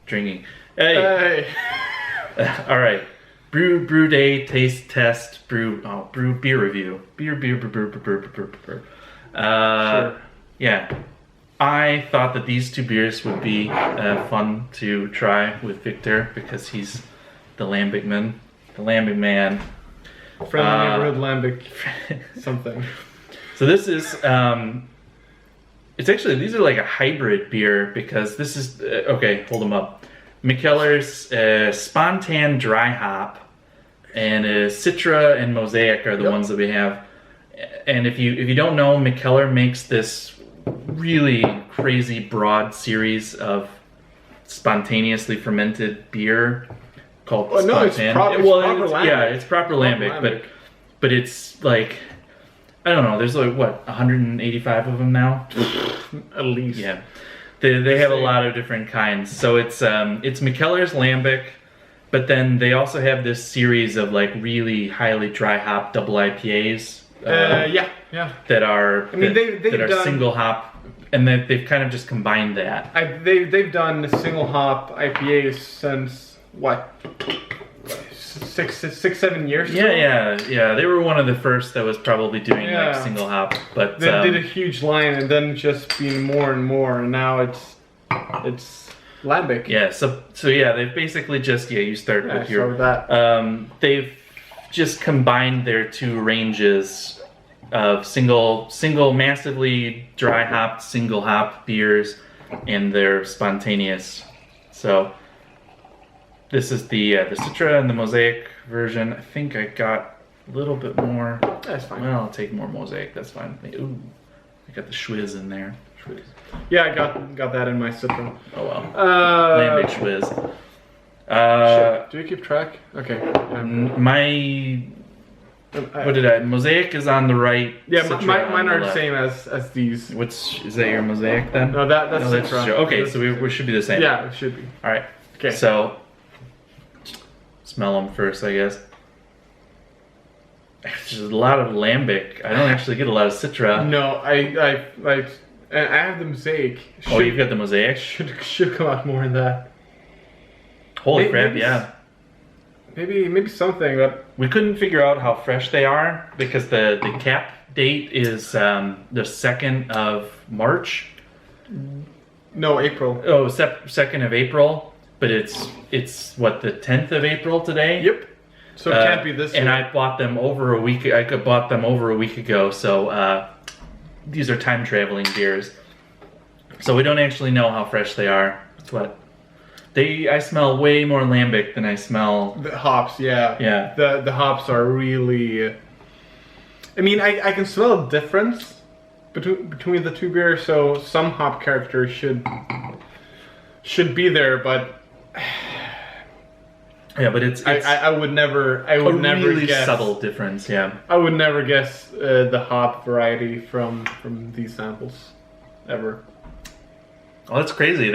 drinking. Hey. All right. Brew day, taste test, brew beer review. Beer. Sure. Yeah. I thought that these two beers would be fun to try with Victor because he's the lambic man. Friendly neighborhood lambic something. So this is it's actually, these are like a hybrid beer because this is okay, hold them up. Mikkeller's Spontan dry hop and Citra and Mosaic are the ones that we have. And if you don't know, Mikkeller makes this really crazy broad series of spontaneously fermented beer called Spontan. No, it's proper lambic. Yeah, it's proper lambic, but it's like, I don't know, there's like what, 185 of them now? At least. Yeah. They have a lot of different kinds. So it's Mikkeller's lambic, but then they also have this series of like really highly dry hop double IPAs. Yeah. That are they've done single hop, and they've kind of just combined that. They've done single hop IPAs since what, 6-7 years ago? Yeah. They were one of the first that was probably doing like single hop, but they did a huge line and then just been more and more, and now it's lambic. Yeah. So yeah, they've basically just you start with your that. They've just combined their two ranges of single massively dry hopped single hop beers and their spontaneous. So this is the Citra and the Mosaic version. I think I got a little bit more. That's fine. Well, I'll take more Mosaic. That's fine. Ooh, I got the Schwiz in there. Schwiz. Yeah, I got that in my Citra. Oh well. Lambic Schwiz. Shit. Do you keep track? Okay. Mosaic is on the right. Yeah, Citra mine are the left. same as these. Which is that your Mosaic then? No, that's Citra. Citra. Okay, so we should be the same. Yeah, it should be. All right. Okay. So smell them first, I guess. There's a lot of lambic. I don't actually get a lot of Citra. No, I have the Mosaic. Oh, you've got the Mosaic? Should come out more in that. Holy crap, yeah. Maybe something, but we couldn't figure out how fresh they are because the cap date is the 2nd of March. No, April. Oh, 2nd of April, but it's what, the 10th of April today? Yep. So it can't be this And year. I bought them over a week. I bought them over a week ago. So these are time traveling beers. So we don't actually know how fresh they are. That's what. I smell way more lambic than I smell the hops. Yeah. Yeah. The hops are really. I mean, I can smell a difference between the two beers. So some hop characters should be there, but. Yeah, but it's I would never really guess subtle difference. Yeah. I would never guess the hop variety from these samples, ever. Oh, that's crazy.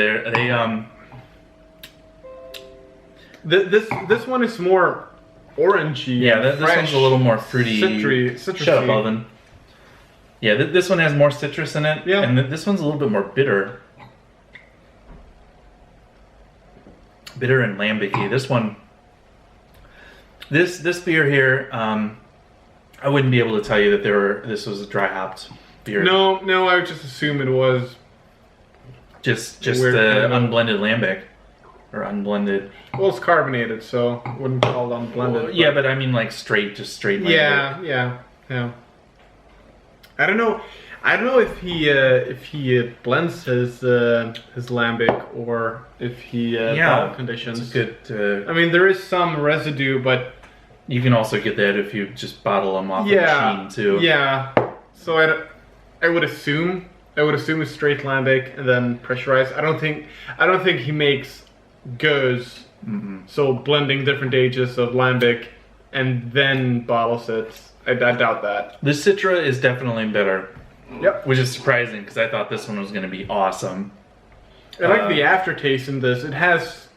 This one is more orangey. Yeah, this fresh, one's a little more fruity. citrusy. Shut up, Alvin. Yeah, this one has more citrus in it. Yeah. And this one's a little bit more bitter. Bitter and lambic-y. This one. This beer here, I wouldn't be able to tell you that this was a dry hopped beer. No, I would just assume it was just weird kind of- unblended lambic or unblended. well, it's carbonated, so wouldn't call it unblended. Well, yeah, but I mean like straight lambic. Yeah. I don't know if he blends his lambic or if he bottle conditions. It's a good. I mean, there is some residue, but You can also get that if you just bottle them off the machine too. Yeah. So I would assume it's straight lambic and then pressurized. I don't think he makes goes. Mm-hmm. So blending different ages of lambic and then bottles it. I doubt that. The Citra is definitely better. Yep. Which is surprising because I thought this one was going to be awesome. I like the aftertaste in this. It has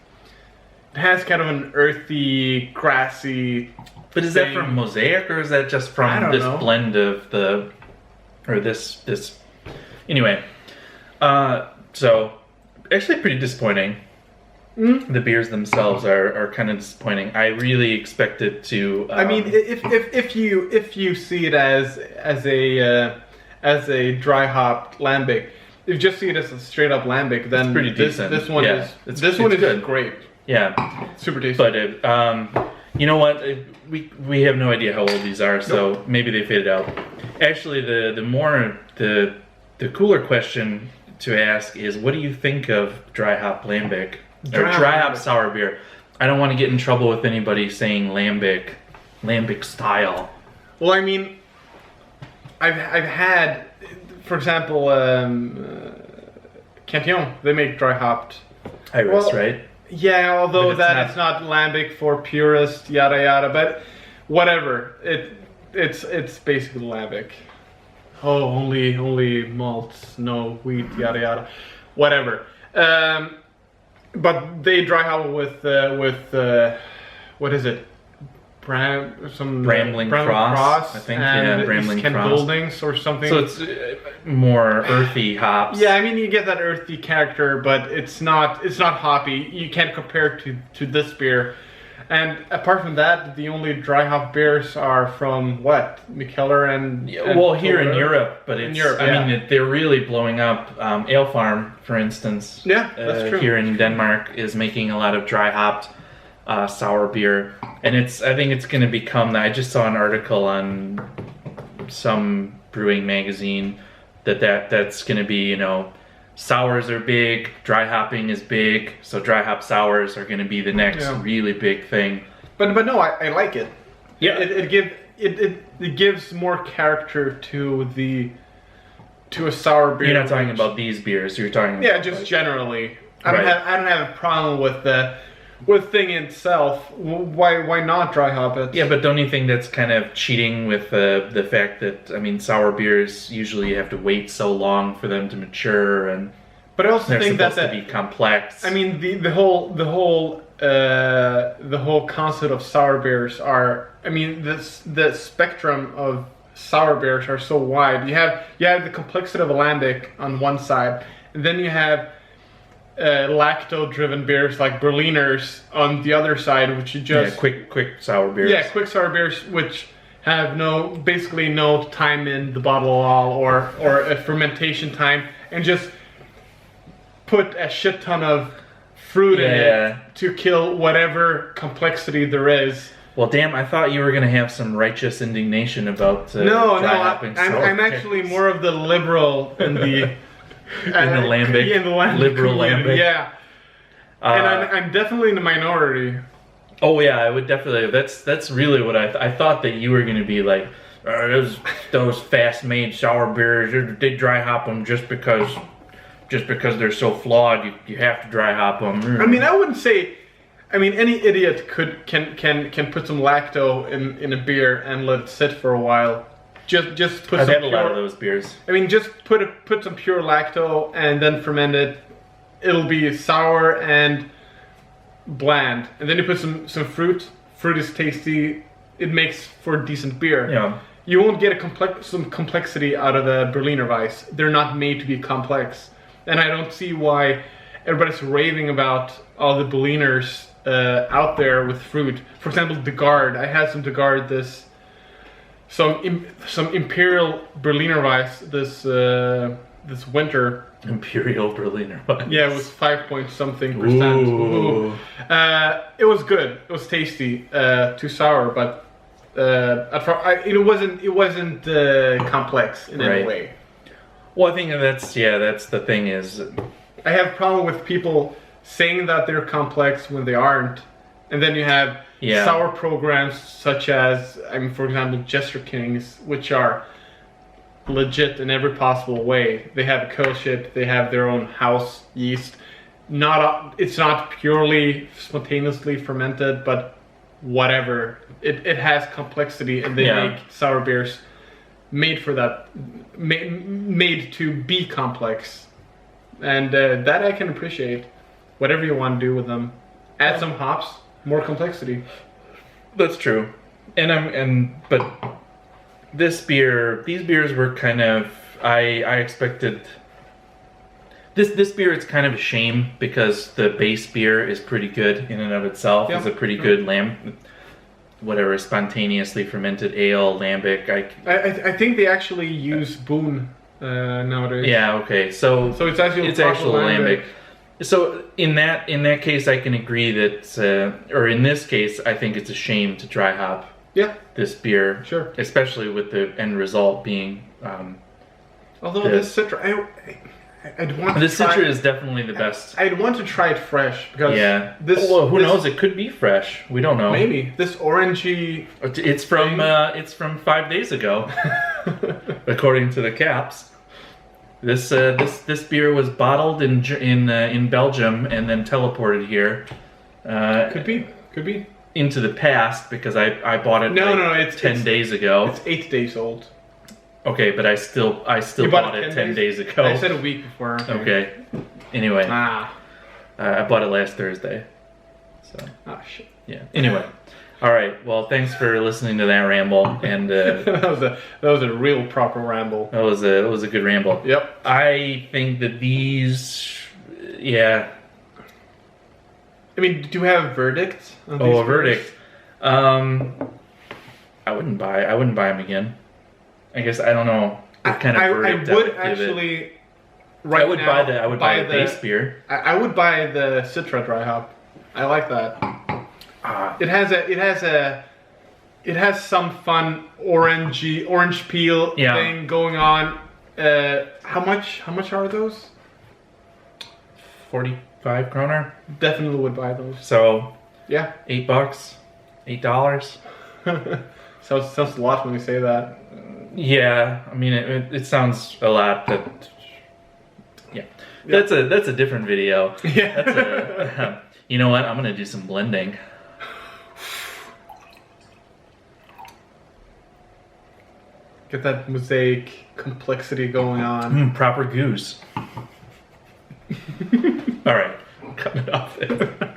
kind of an earthy, grassy. But is that from Mosaic or is that just from this blend of this? Anyway, so actually pretty disappointing. The beers themselves are kind of disappointing. I really expected to. I mean, if you see it as a dry hopped lambic, if you just see it as a straight up lambic, then it's pretty decent. This one yeah, is it's good. Great. Yeah, Super tasty. But you know what? We have no idea how old these are, so maybe they faded out. Actually, the cooler question to ask is, what do you think of dry hop lambic or dry hop sour beer? I don't want to get in trouble with anybody saying lambic style. Well, I mean, I've had, for example, Cantillon. They make dry hopped Iris, right? Yeah, although it's not lambic for purists, yada yada, but whatever. It's basically lambic. Oh, only malts, no wheat, yada yada, whatever. But they dry hop with what is it? Brambling Cross, I think. And Brambling Kent Cross. Goldings or something. So it's more earthy hops. Yeah, I mean you get that earthy character, but it's not hoppy. You can't compare it to this beer. And apart from that, the only dry hop beers are from what? Mikkeller and here in Europe, but it's, I mean, they're really blowing up. Ale Farm, for instance, that's true. here in Denmark, is making a lot of dry hopped sour beer, and I think it's going to become. I just saw an article on some brewing magazine that's going to be, sours are big, dry hopping is big, so dry hop sours are going to be the next really big thing. But no, I like it. Yeah, it gives more character to a sour beer. You're not talking about these beers. You're talking about just generally. I don't have a problem with thing itself. Why not dry hop it? Yeah, but don't you think that's kind of cheating with the fact that, I mean, sour beers usually you have to wait so long for them to mature, but I also think supposed to be complex. I mean, the whole concept of sour beers are. I mean, the spectrum of sour beers are so wide. You have the complexity of a lambic on one side, and then you have lacto-driven beers like Berliners on the other side, which you just quick sour beers. Yeah, quick sour beers which have basically no time in the bottle at all, or a fermentation time, and just put a shit ton of fruit in it to kill whatever complexity there is. Well, damn! I thought you were gonna have some righteous indignation about I'm actually more of the liberal in the. In the lambic, liberal lambic. Yeah, and I'm definitely in the minority. Oh yeah, I would definitely. That's really what I thought that you were going to be like. Those fast-made sour beers, they dry hop them just because they're so flawed. You have to dry hop them. I mean, I wouldn't say. I mean, any idiot can put some lacto in a beer and let it sit for a while. Just put I've some had a lot of those beers. I mean, just put some pure lacto and then ferment it. It'll be sour and bland. And then you put some fruit. Fruit is tasty. It makes for decent beer. Yeah. You won't get some complexity out of a Berliner Weiss. They're not made to be complex. And I don't see why everybody's raving about all the Berliners out there with fruit. For example, De Garde. I had some De Garde some Imperial Berliner Weiss this winter. Imperial Berliner Weiss. Yeah, it was 5-point-something%. Ooh. It was good. It was tasty. Too sour, but it wasn't complex in any way. Well, I think that's the thing is, I have a problem with people saying that they're complex when they aren't, and then you have sour programs such as, for example, Jester Kings, which are legit in every possible way. They have a co-ship, they have their own house yeast. It's not purely spontaneously fermented, but whatever. It has complexity, and they make sour beers made for that, made to be complex, and that I can appreciate. Whatever you want to do with them, add some hops. More complexity. That's true, but these beers were kind of. I expected This beer, it's kind of a shame because the base beer is pretty good in and of itself. Yeah. It's a pretty good whatever, spontaneously fermented ale, lambic. I think they actually use Boone nowadays. Yeah, okay. So it's actually lambic. So in that case, I can agree that, or in this case, I think it's a shame to dry hop this beer. Sure. Especially with the end result being. Although this Citra, I'd want. This Citra is definitely the best. I'd want to try it fresh because this. Well, who knows? It could be fresh. We don't know. Maybe this orangey. It's from 5 days ago, according to the caps. This beer was bottled in Belgium and then teleported here. Could be into the past because I bought it. It's 10 days ago. It's 8 days old. Okay, but I still bought it 10 days ago. I said a week before. Okay. Anyway. I bought it last Thursday. So. Oh shit. Yeah. Anyway. All right. Well, thanks for listening to that ramble, and that was a real proper ramble. That was a good ramble. Yep. I think that these, yeah. I mean, do you have a verdict? On a verdict. I wouldn't buy them again. I guess I don't know what kind of verdict I would actually. Right I would now, buy a base beer. I would buy the Citra dry hop. I like that. It has some fun orange peel thing going on. How much are those? 45 kroner. Definitely would buy those. So yeah, $8, $8. Sounds a lot when you say that. Yeah, I mean it sounds a lot, but yeah, that's a different video. Yeah. That's you know what? I'm gonna do some blending. Get that Mosaic complexity going on. Proper goose. All right, cut it off there.